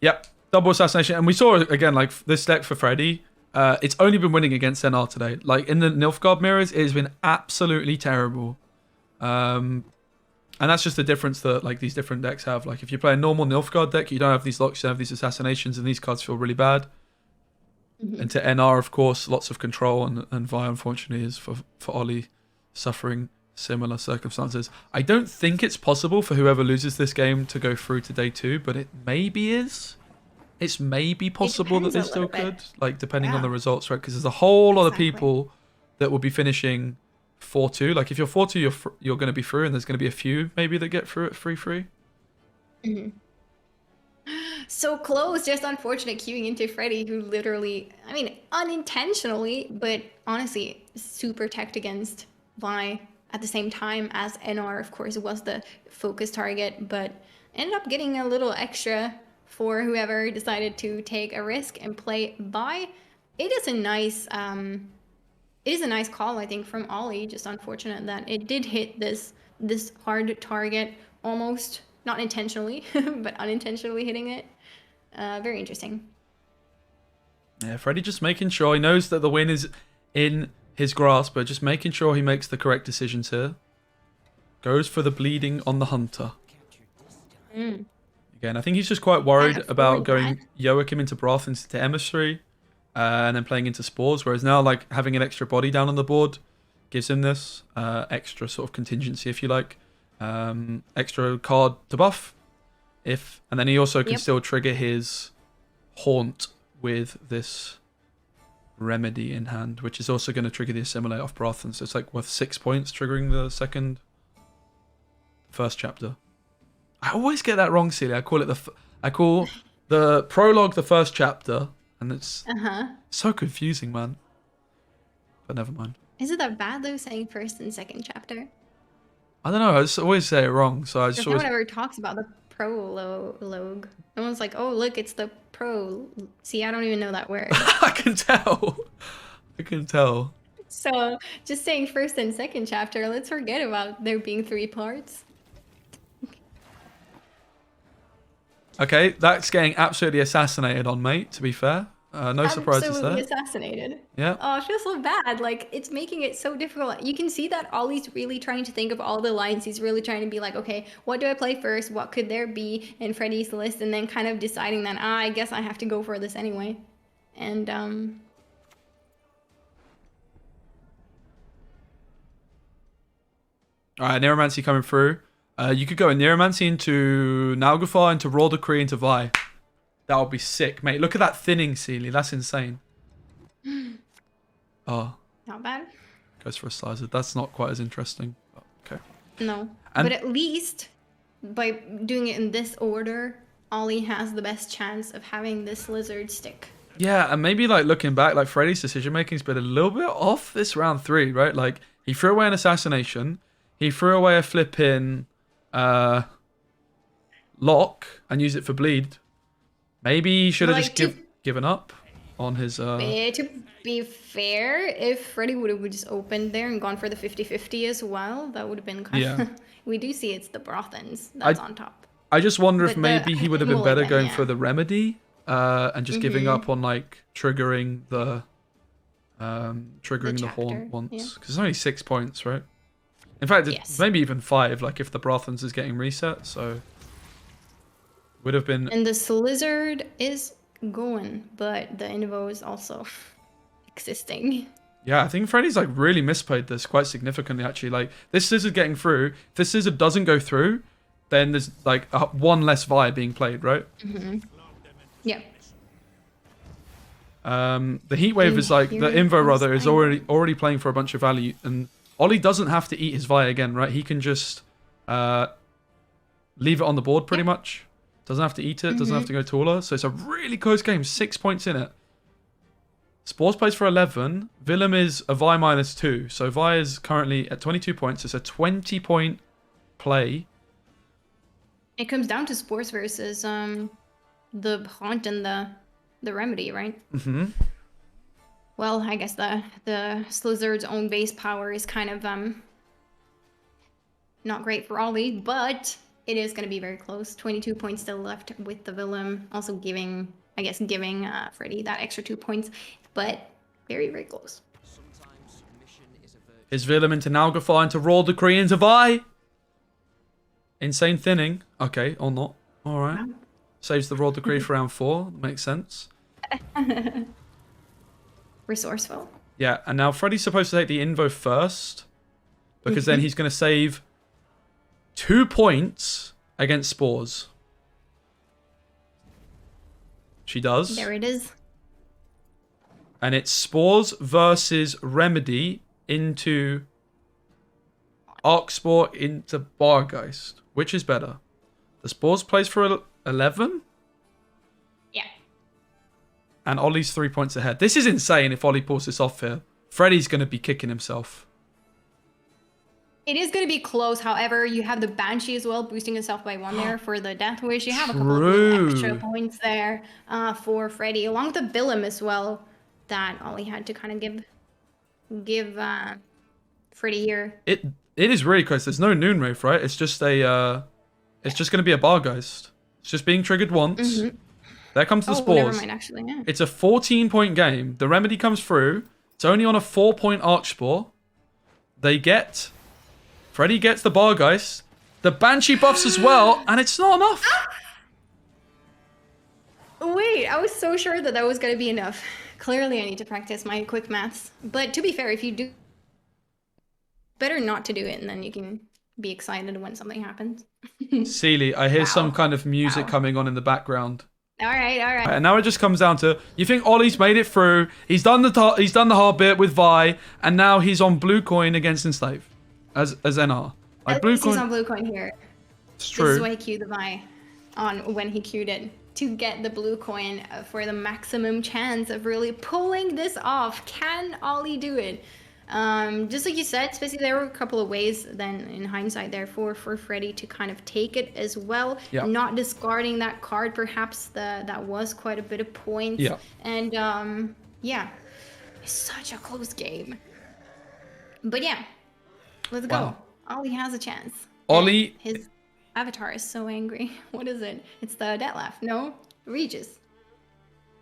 Yep. Double assassination. And we saw, again, like, this deck for Freddy. It's only been winning against NR today. Like, in the Nilfgaard mirrors, it has been absolutely terrible. And that's just the difference that, like, these different decks have. Like, if you play a normal Nilfgaard deck, you don't have these locks, you have these assassinations, and these cards feel really bad. And to NR, of course, lots of control, and Vi, unfortunately, is for Ollie suffering similar circumstances. I don't think it's possible for whoever loses this game to go through to day 2, but it maybe is. It's maybe possible that they still could, like, depending on the results, right? Because there's a whole lot of people that will be finishing 4-2. Like, if you're 4-2, you're going to be through, and there's going to be a few maybe that get through at 3-3. So close, just unfortunate queuing into Freddy, who literally, I mean, unintentionally, but honestly, super teched against Vi at the same time as NR, of course, was the focus target, but ended up getting a little extra for whoever decided to take a risk and play Vi. It is a nice call, I think, from Ollie. Just unfortunate that it did hit this hard target, almost not intentionally, but unintentionally hitting it. Very interesting. Yeah, Freddy just making sure he knows that the win is in his grasp, but just making sure he makes the correct decisions here. Goes for the bleeding on the Hunter. Again, I think he's just quite worried about going Joachim into Brathens into Emissary, and then playing into Spores, whereas now, like, having an extra body down on the board gives him this extra sort of contingency, if you like. Extra card to buff, and then he also can still trigger his Haunt with this Remedy in hand, which is also going to trigger the Assimilate off Brathens. So it's like worth 6 points triggering the first chapter. I always get that wrong, Celia. I call the prologue the first chapter, and it's so confusing, man. But never mind. Is it that bad though, saying first and second chapter? I don't know. I just always say it wrong, so I just no one ever talks about the prologue. No one's like, oh look, it's the pro. See, I don't even know that word. I can tell. So just saying first and second chapter, let's forget about there being 3 parts. Okay, that's getting absolutely assassinated on, mate, to be fair. No surprises Absolutely there. assassinated. Yeah. Oh, I feel so bad. Like, it's making it so difficult. You can see that Ollie's really trying to think of all the lines. He's really trying to be like, okay, what do I play first? What could there be in Freddy's list? And then kind of deciding that, I guess I have to go for this anyway. And, All right, Neuromancy coming through. You could go in Neuromancy into Nalgafar, into Raw Decree, into Vi. That would be sick, mate. Look at that thinning, Sealy. That's insane. Oh, not bad. goes for a slicer. That's not quite as interesting. Okay. No. And- But at least by doing it in this order, Ollie has the best chance of having this lizard stick. Yeah, and maybe like looking back, like Freddy's decision making's been a little bit off this round 3, right? Like he threw away an assassination, he threw away a flipping lock and used it for bleed. Maybe he should have Like, just given up on his. To be fair, if Freddy would have just opened there and gone for the 50-50 as well, that would have been kind Yeah. of... We do see it's the Brothans that's on top. I just wonder if But maybe he would have been well, better then, going yeah. for the remedy and just giving up on like triggering the chapter, horn once yeah. because it's only 6 points, right? In fact, it's Yes. maybe even 5. Like if the Brothans is getting reset, so would have been. And this lizard is going, but the Invo is also existing. Yeah, I think Freddy's like really misplayed this quite significantly actually. Like this scissor getting through, if this scissor doesn't go through, then there's like one less Vi being played, right? Yeah. The heat wave is like the Here Invo comes rather is Iron. already playing for a bunch of value, and Ollie doesn't have to eat his Vi again, right? He can just leave it on the board pretty much. Doesn't have to eat it. Doesn't have to go taller. So it's a really close game. 6 points in it. Spores plays for 11. Willem is a Vi -2. So Vi is currently at 22 points. It's a 20-point play. It comes down to Spores versus the Haunt and the Remedy, right? Mm-hmm. Well, I guess the Slizzard's own base power is kind of not great for Ollie, but it is going to be very close. 22 points still left with the Willem, also giving Freddy that extra 2 points, but very, very close. Is Willem into Nalgafar, into Raw Decree, into Vi? Insane thinning. Okay, or not. All right. Saves the Raw Decree for round 4. Makes sense. Resourceful. Yeah, and now Freddy's supposed to take the Invo first, because then he's going to save 2 points against Spores. She does. There it is. And it's Spores versus Remedy into Arcspore into Bargeist. Which is better? The Spores plays for 11? Yeah. And Ollie's 3 points ahead. This is insane if Ollie pulls this off here. Freddy's going to be kicking himself. It is going to be close. However, you have the Banshee as well, boosting itself by 1 there for the Death Wish. You have a couple of little extra points there for Freddy, along with the Willem as well, that Ollie had to kind of give Freddy here. It is really close. There's no Noon Wraith, right? It's just a it's just going to be a Bargeist. It's just being triggered once. There comes the Spores. Never mind, actually, yeah. It's a 14-point game. The Remedy comes through. It's only on a 4-point Archspore. Freddy gets the Bargeist. The Banshee buffs as well, and it's not enough. Wait, I was so sure that was going to be enough. Clearly, I need to practice my quick maths. But to be fair, if you do, better not to do it, and then you can be excited when something happens. Sealy, I hear some Wow. kind of music Wow. coming on in the background. All right. And now it just comes down to, you think Ollie's made it through, he's done the hard bit with Vi, and now he's on blue coin against Enslave as NR. Like At blue least he's coin, on blue coin here. it's This is true. why he queued the Vi on when he queued it to get the blue coin for the maximum chance of really pulling this off. Can Ollie do it? Just like you said, especially there were a couple of ways then in hindsight there for Freddy to kind of take it as well. Yeah. Not discarding that card, perhaps that was quite a bit of points. Yeah. And yeah, it's such a close game. But yeah, let's go. Wow. Ollie has a chance. Ollie, And his avatar is so angry. What is it? It's the Death Laugh. No? Regis.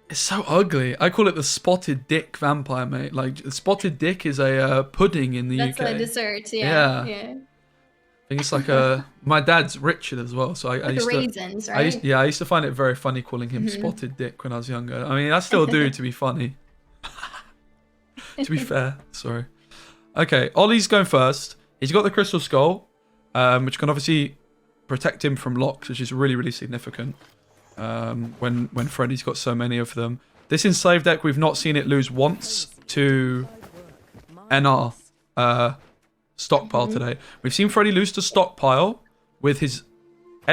It's so ugly. I call it the spotted dick vampire, mate. Like, the spotted dick is a pudding in the That's UK. a dessert. Yeah. Yeah. I think it's like a. My dad's Richard as well, so I With used the to. raisins, right? I used to find it very funny calling him spotted dick when I was younger. I mean, I still do, to be funny. To be fair, sorry. Okay, Ollie's going first. He's got the crystal skull, which can obviously protect him from locks, which is really, really significant. When Freddy's got so many of them. This Enslave deck, we've not seen it lose once to NR Stockpile today. We've seen Freddy lose to Stockpile with his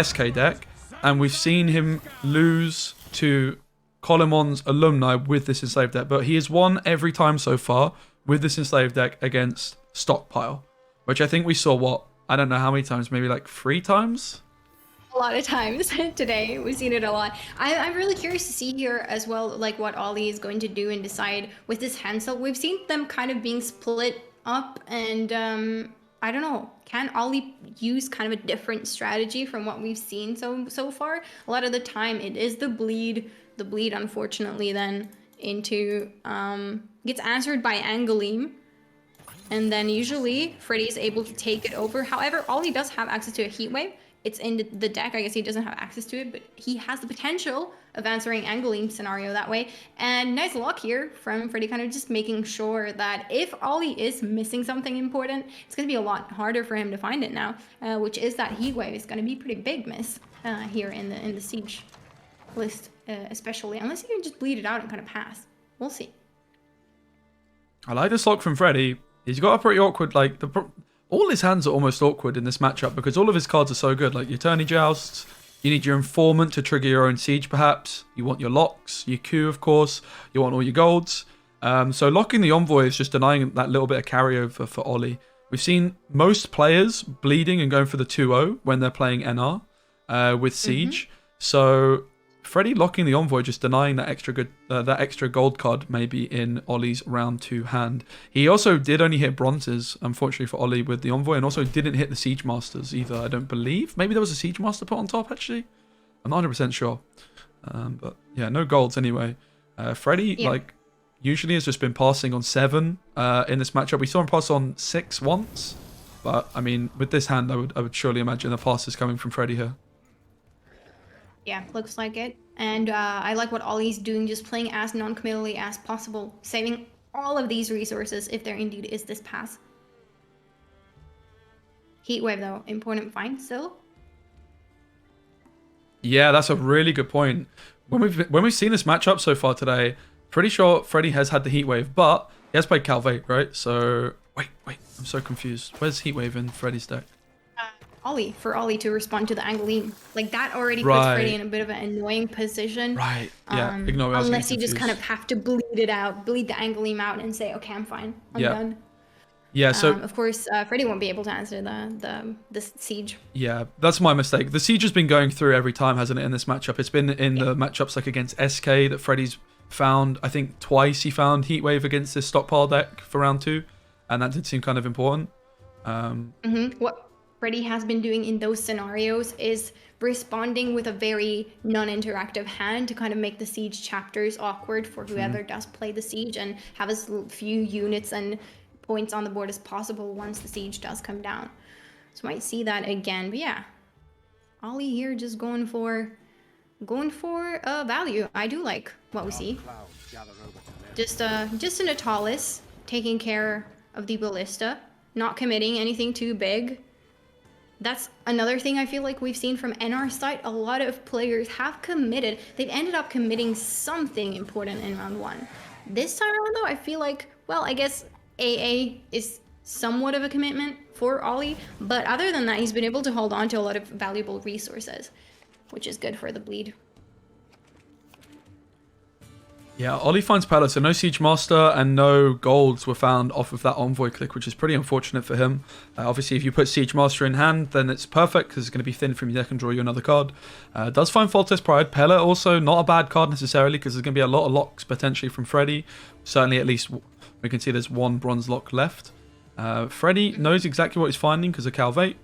SK deck, and we've seen him lose to Colomon's Alumni with this Enslave deck, but he has won every time so far with this Enslave deck against Stockpile, which I think we saw, I don't know how many times, maybe like 3 times? A lot of times today. We've seen it a lot. I'm really curious to see here as well, like what Ollie is going to do and decide with this Hansel. We've seen them kind of being split up, and I don't know. Can Ollie use kind of a different strategy from what we've seen so far? A lot of the time, it is the bleed. The bleed, unfortunately, then into gets answered by Angolim. And then usually Freddy's able to take it over. However, Ollie does have access to a heat wave. It's in the deck. I guess he doesn't have access to it, but he has the potential of answering Angolim scenario that way. And nice luck here from Freddy, kind of just making sure that if Ollie is missing something important, it's going to be a lot harder for him to find it now, which is that heat wave. Is going to be a pretty big miss here in the siege list, especially, unless he can just bleed it out and kind of pass. We'll see. I like this lock from Freddy. He's got a pretty awkward, like, all his hands are almost awkward in this matchup because all of his cards are so good. Like your Tourney Jousts, you need your Informant to trigger your own siege perhaps. You want your locks, your Q of course. You want all your golds. So locking the Envoy is just denying that little bit of carryover for Ollie. We've seen most players bleeding and going for the 2-0 when they're playing NR with Siege. So Freddy locking the Envoy, just denying that extra gold card maybe in Ollie's round 2 hand. He also did only hit bronzes, unfortunately for Ollie, with the Envoy, and also didn't hit the Siege Masters either, I don't believe. Maybe there was a Siege Master put on top, actually. I'm not 100% sure. But yeah, no golds anyway. Freddy, like, usually has just been passing on 7 in this matchup. We saw him pass on 6 once. But, I mean, with this hand, I would surely imagine the pass is coming from Freddy here. Yeah, looks like it. And I like what Ollie's doing, just playing as non-committally as possible, saving all of these resources if there indeed is this pass. Heatwave though, important find still. Yeah, that's a really good point. When we've seen this matchup so far today, pretty sure Freddy has had the Heatwave, but he has played Calvate, right? So wait, I'm so confused. Where's Heatwave in Freddy's deck? Ollie, for Ollie to respond to the Angolim. Like, that already puts Freddy in a bit of an annoying position. Right, yeah, ignore me. Unless you just kind of have to bleed it out, bleed the Angolim out and say, okay, I'm fine, I'm done. Yeah, so... of course, Freddy won't be able to answer the Siege. Yeah, that's my mistake. The Siege has been going through every time, hasn't it, in this matchup? It's been in the matchups like against SK that Freddy's found, I think twice he found Heatwave against this Stockpile deck for round 2, and that did seem kind of important. What Freddy has been doing in those scenarios is responding with a very non-interactive hand to kind of make the Siege chapters awkward for whoever does play the Siege, and have as few units and points on the board as possible once the Siege does come down. So might see that again, but yeah, Ollie here just going for value. I do like what we see. Just a Natalis taking care of the Ballista, not committing anything too big. That's another thing I feel like we've seen from NR side. A lot of players have committed. They've ended up committing something important in round 1. This time around though, I feel like, well, I guess AA is somewhat of a commitment for Ollie, but other than that, he's been able to hold on to a lot of valuable resources, which is good for the bleed. Yeah, Ollie finds Palace, so no Siege Master and no golds were found off of that Envoy click, which is pretty unfortunate for him. Obviously, if you put Siege Master in hand, then it's perfect because it's going to be thin from your deck and draw you another card. Does find Foltest Pride. Pella also not a bad card necessarily because there's going to be a lot of locks potentially from Freddy. Certainly, at least we can see there's 1 bronze lock left. Freddy knows exactly what he's finding because of Calvate.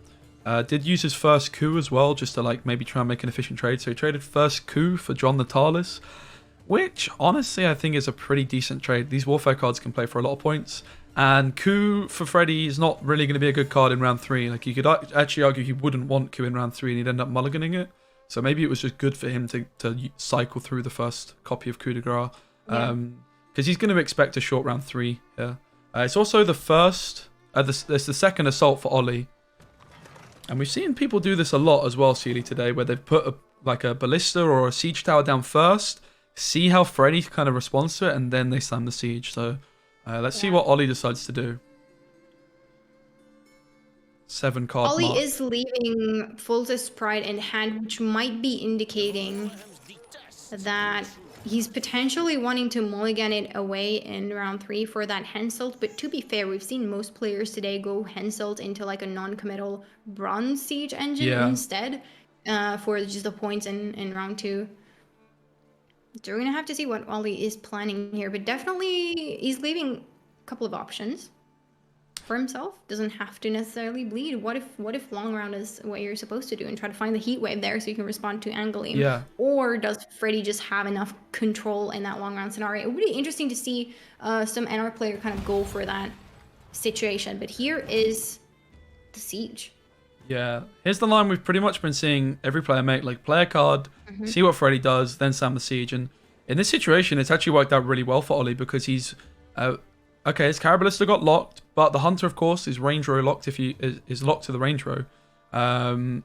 Did use his first coup as well, just to like maybe try and make an efficient trade. So he traded first coup for John Natalis. which honestly I think is a pretty decent trade. These warfare cards can play for a lot of points, and Coup for Freddy is not really going to be a good card in round 3. Like, you could actually argue he wouldn't want Coup in round 3 and he'd end up mulliganing it. So maybe it was just good for him to cycle through the first copy of Coup de Grace, because he's going to expect a short round 3 here. It's also the first, it's the second assault for Ollie. And we've seen people do this a lot as well, Sealy, today, where they've put a ballista or a siege tower down first, see how Freddy kind of responds to it, and then they slam the siege. So let's see what Ollie decides to do. 7 card Ollie mark. is leaving Fultus Pride in hand, which might be indicating that he's potentially wanting to mulligan it away in round 3 for that Henselt. But to be fair, we've seen most players today go Henselt into like a non-committal bronze siege engine instead, for just the points in round 2. So we're gonna have to see what Ollie is planning here, but definitely he's leaving a couple of options for himself. Doesn't have to necessarily bleed. What if long round is what you're supposed to do and try to find the heat wave there so you can respond to Angelim? Yeah. Or does Freddy just have enough control in that long round scenario? It would be interesting to see some NR player kind of go for that situation. But here is the siege. Yeah, here's the line we've pretty much been seeing every player make. Like, play a card, see what Freddy does, then slam the siege. And in this situation, it's actually worked out really well for Ollie, because he's... okay, his Carabalista got locked, but the Hunter, of course, is range row locked if he is locked to the range row. And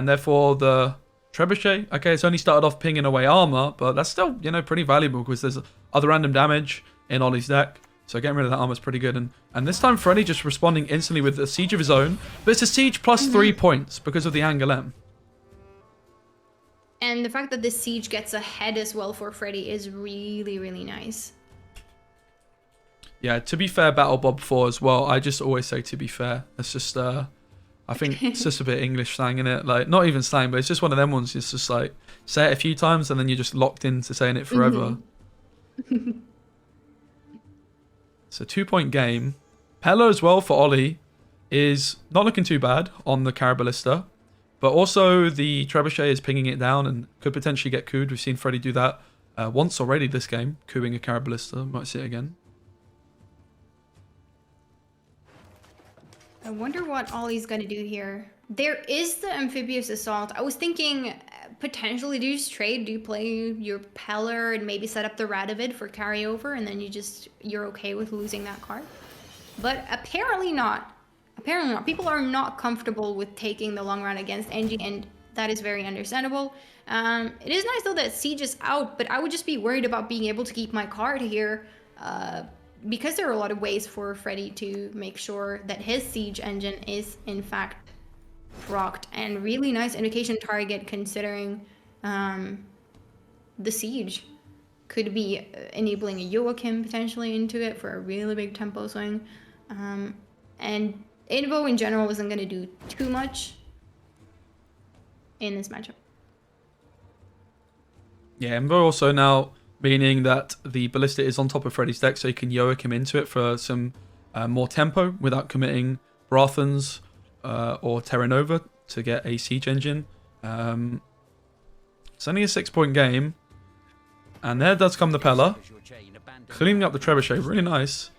therefore, the Trebuchet, okay, it's only started off pinging away armor, but that's still, you know, pretty valuable, because there's other random damage in Ollie's deck. So getting rid of that armor is pretty good. And this time, Freddy just responding instantly with a siege of his own. But it's a siege plus 3 points because of the Angoulême. And the fact that this siege gets ahead as well for Freddy is really, really nice. Yeah, to be fair, Battle Bob 4 as well. I just always say to be fair. It's just, I think it's just a bit English slang in it. Like, not even slang, but it's just one of them ones. It's just like, say it a few times and then you're just locked into saying it forever. It's a 2-point game. Pella as well for Ollie is not looking too bad on the Carabalista. But also the Trebuchet is pinging it down and could potentially get cooed. We've seen Freddy do that once already this game, cooing a Carabalista. Might see it again. I wonder what Ollie's gonna do here. There is the Amphibious Assault. I was thinking potentially do you just trade? Do you play your Peller and maybe set up the Radovid for carryover, and then you're okay with losing that card? But apparently not. Apparently not. People are not comfortable with taking the long run against NG, and that is very understandable. It is nice though that Siege is out, but I would just be worried about being able to keep my card here. Because there are a lot of ways for Freddy to make sure that his siege engine is in fact procced, and really nice indication target considering the siege could be enabling a Joachim potentially into it for a really big tempo swing. And Invo in general isn't going to do too much in this matchup. Yeah, Invo also now meaning that the Ballista is on top of Freddy's deck, so you can Joachim into it for some more tempo without committing Brathens or Terra Nova to get a siege engine. It's only a 6-point game, and there does come the Pella, cleaning up the Trebuchet, really nice.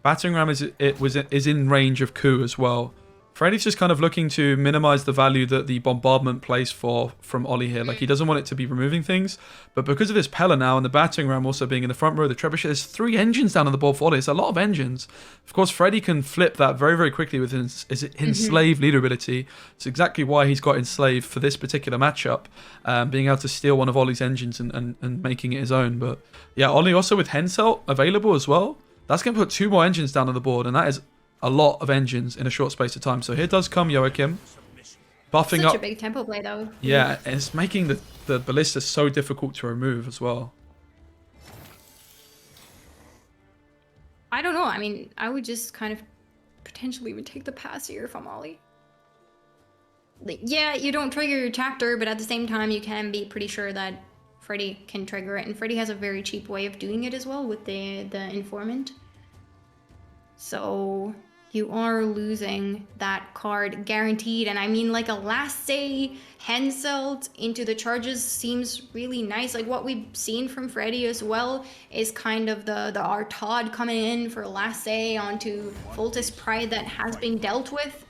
Battering Ram is in range of Coup as well. Freddy's just kind of looking to minimize the value that the bombardment plays from Ollie here. Like, he doesn't want it to be removing things, but because of his Pella now and the battering ram also being in the front row, the Trebuchet, there's 3 engines down on the board for Ollie. It's a lot of engines. Of course, Freddy can flip that very, very quickly with his Enslave leader ability. It's exactly why he's got Enslave for this particular matchup, being able to steal one of Ollie's engines and making it his own. But yeah, Ollie also with Henselt available as well. That's going to put 2 more engines down on the board, and that is a lot of engines in a short space of time. So here does come Joachim, buffing up. Such a big tempo play though. Yeah, and it's making the Ballista so difficult to remove as well. I don't know. I mean, I would just kind of potentially even take the pass here if I'm Ollie. Like, yeah, you don't trigger your chapter, but at the same time, you can be pretty sure that Freddy can trigger it. And Freddy has a very cheap way of doing it as well with the informant. So you are losing that card guaranteed. And I mean, like a last say Henselt into the charges seems really nice. Like what we've seen from Freddy as well is kind of the Artod coming in for last say onto Foltest Pride that has been dealt with.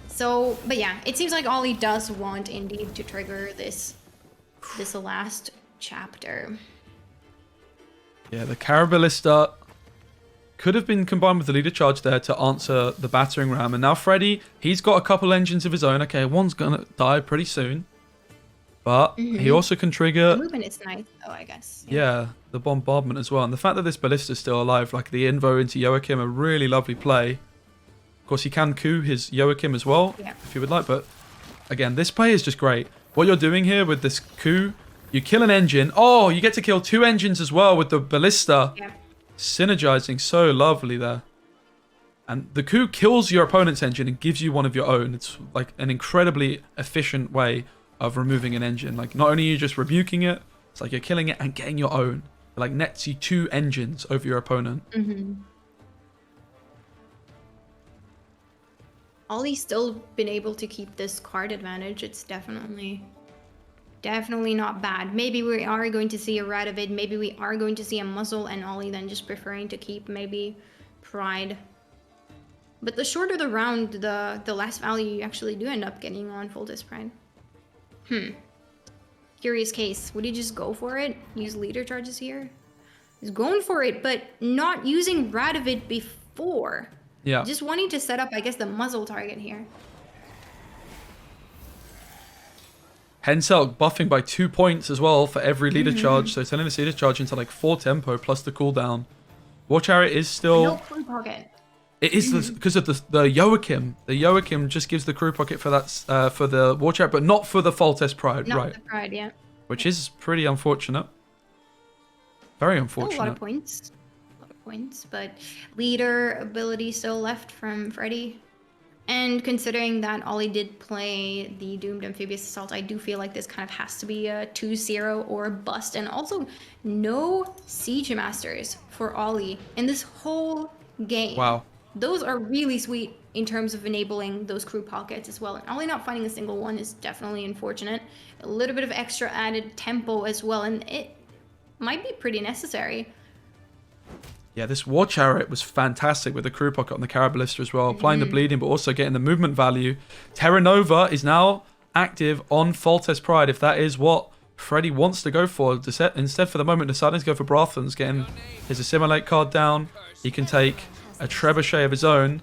So, but yeah, it seems like Ollie does want indeed to trigger this last chapter. Yeah, the Caraballista could have been combined with the leader charge there to answer the battering ram. And now Freddy, he's got a couple engines of his own. Okay, one's going to die pretty soon. But he also can trigger... The movement is nice, though, I guess. Yeah, the bombardment as well. And the fact that this ballista is still alive, like the Invo into Joachim, a really lovely play. Of course, he can coup his Joachim as well, if you would like. But again, this play is just great. What you're doing here with this coup, you kill an engine. Oh, you get to kill 2 engines as well with the ballista. Yeah. Synergizing so lovely there. And the coup kills your opponent's engine and gives you one of your own. It's like an incredibly efficient way of removing an engine. Like not only are you just rebuking it, it's like you're killing it and getting your own. It like nets you 2 engines over your opponent. Ollie's still been able to keep this card advantage. It's definitely not bad. Maybe we are going to see a Radovid. Maybe we are going to see a Muzzle and Ollie then just preferring to keep maybe Pride. But the shorter the round, the less value you actually do end up getting on Foltest Pride. Curious case. Would he just go for it? Use leader charges here? He's going for it, but not using Radovid before. Yeah. Just wanting to set up, I guess, the muzzle target here. Henselt buffing by 2 points as well for every leader charge. So turning this leader charge into like 4 tempo plus the cooldown. War Chariot is still... No crew pocket. It is because of the Joachim. The Joachim just gives the crew pocket for that for the War Chariot, but not for the Foltest Pride. Not right. the Pride, yeah. Which is pretty unfortunate. Very unfortunate. Still a lot of points. But leader ability still left from Freddy. And considering that Ollie did play the Doomed Amphibious Assault, I do feel like this kind of has to be a 2-0 or a bust. And also, no Siege Masters for Ollie in this whole game. Wow. Those are really sweet in terms of enabling those crew pockets as well. And Ollie not finding a single one is definitely unfortunate. A little bit of extra added tempo as well, and it might be pretty necessary. Yeah, this War Chariot was fantastic with the crew pocket on the Caraballista as well, applying the bleeding, but also getting the movement value. Terra Nova is now active on Foltest Pride, if that is what Freddy wants to go for. Instead, for the moment, deciding to go for Brathens, getting his Assimilate card down. He can take a Trebuchet of his own,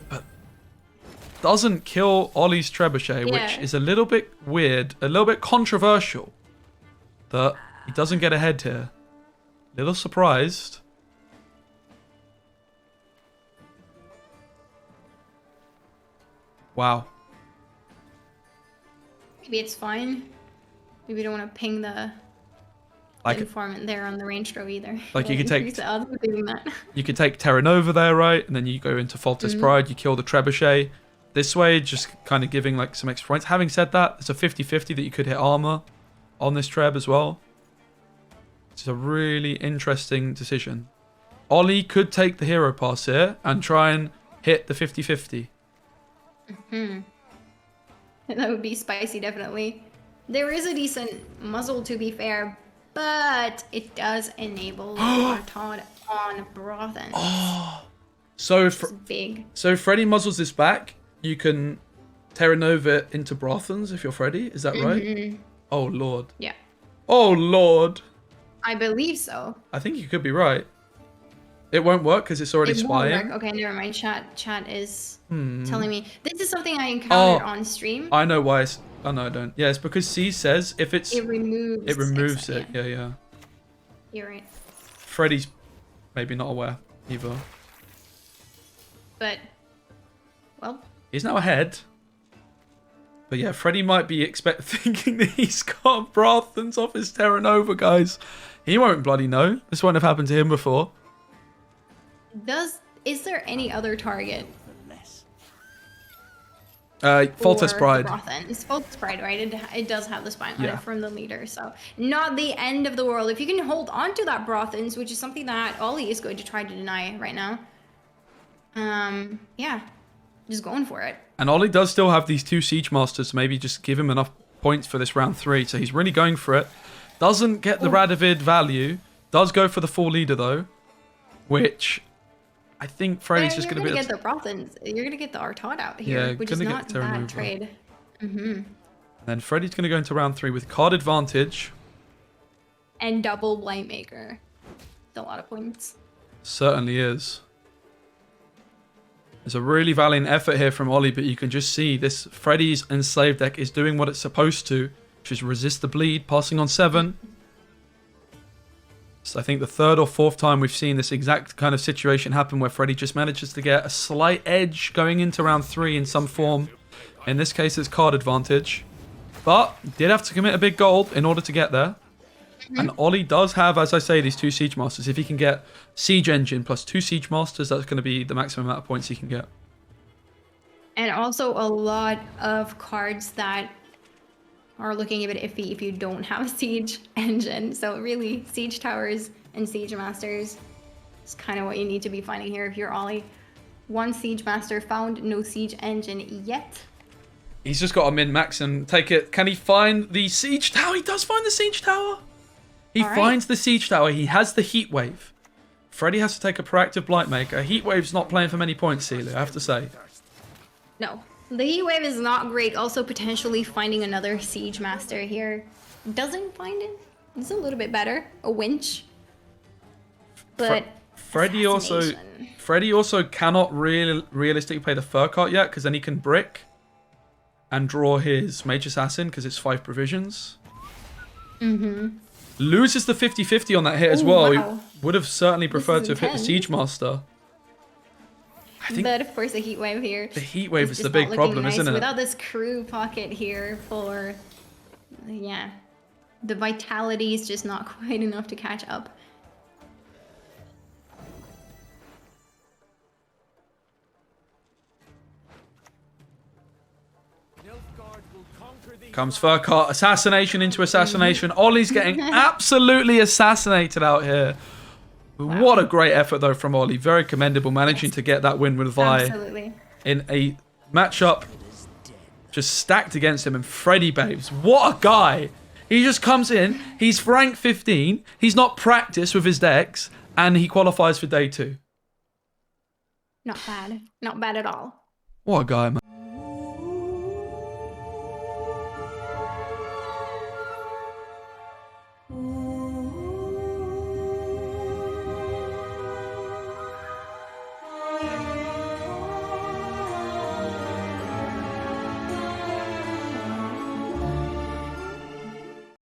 but doesn't kill Ollie's Trebuchet, which is a little bit weird, a little bit controversial, that he doesn't get ahead here. Little surprised. Wow. Maybe it's fine. Maybe we don't want to ping the informant there on the range throw either. Like you could take the odds of doing that. You could take Terra Nova there, right? And then you go into Foltest Pride, you kill the Trebuchet. This way, just kind of giving like some extra points. Having said that, it's a 50-50 that you could hit armor on this Treb as well. It's a really interesting decision. Ollie could take the hero pass here and try and hit the 50-50. That would be spicy, definitely. There is a decent muzzle, to be fair, but it does enable Artod on Brathens. Oh, so big. So if Freddy muzzles this back, you can Terra Nova into Brathens if you're Freddy. Is that right? Oh lord. Yeah. Oh lord. I believe so. I think you could be right. It won't work because it's already spying. Okay, never mind. Chat is telling me. This is something I encountered on stream. I know why. Oh no, I don't. Yeah, it's because C says if it's... It removes it. Yeah. You're right. Freddy's maybe not aware either. But, well... He's now ahead. But yeah, Freddy might be thinking that he's got Brathens off his Terra Nova, guys. He won't bloody know. This won't have happened to him before. Is there any other target? Foltest Pride. It's Foltest Pride, right? It does have the spine on it from the leader, so not the end of the world. If you can hold on to that Brathens, which is something that Ollie is going to try to deny right now. Yeah, just going for it. And Ollie does still have these 2 Siege Masters, so maybe just give him enough points for this round 3. So he's really going for it. Doesn't get the Radovid value. Does go for the full leader, though. Which I think Freddy's just going to be... You're going to get the Brothens. You're going to get the Artaud out here, which is not a bad trade. And then Freddy's going to go into round 3 with card advantage. And double Blightmaker. It's a lot of points. Certainly is. There's a really valiant effort here from Ollie, but you can just see this Freddy's Enslave deck is doing what it's supposed to, which is resist the bleed, passing on 7. So I think the 3rd or 4th time we've seen this exact kind of situation happen where Freddy just manages to get a slight edge going into round 3 in some form. In this case, it's card advantage. But did have to commit a big gold in order to get there. And Ollie does have, as I say, these 2 Siege Masters. If he can get Siege Engine plus 2 Siege Masters, that's going to be the maximum amount of points he can get. And also a lot of cards that are looking a bit iffy if you don't have a Siege Engine. So really, Siege Towers and Siege Masters is kind of what you need to be finding here if you're Ollie. 1 Siege Master found, no Siege Engine yet. He's just got to min-max and take it. Can he find the Siege Tower? He does find the Siege Tower. He finds the Siege Tower. He has the Heat Wave. Freddy has to take a proactive Blightmaker. Heat Wave's not playing for many points, Celia, I have to say. No. The Heat Wave is not great. Also, potentially finding another Siege Master here. Doesn't find it. It's a little bit better. A Winch. But Freddy also cannot realistically play the Fur Cart yet, because then he can brick and draw his Mage Assassin, because it's 5 provisions. Loses the 50-50 on that hit as well. Wow. He would have certainly preferred to have hit the Siege Master. I think but of course the Heat Wave here. The Heat Wave is the big problem, isn't it? Without this crew pocket here for, yeah, the vitality is just not quite enough to catch up. Comes Fur Cart, assassination into assassination. Ollie's getting absolutely assassinated out here. Wow. What a great effort, though, from Ollie. Very commendable, managing to get that win with Vi. Absolutely. In a matchup just stacked against him. And Freddy Babes, what a guy. He just comes in, he's rank 15, he's not practiced with his decks, and he qualifies for day 2. Not bad. Not bad at all. What a guy, man.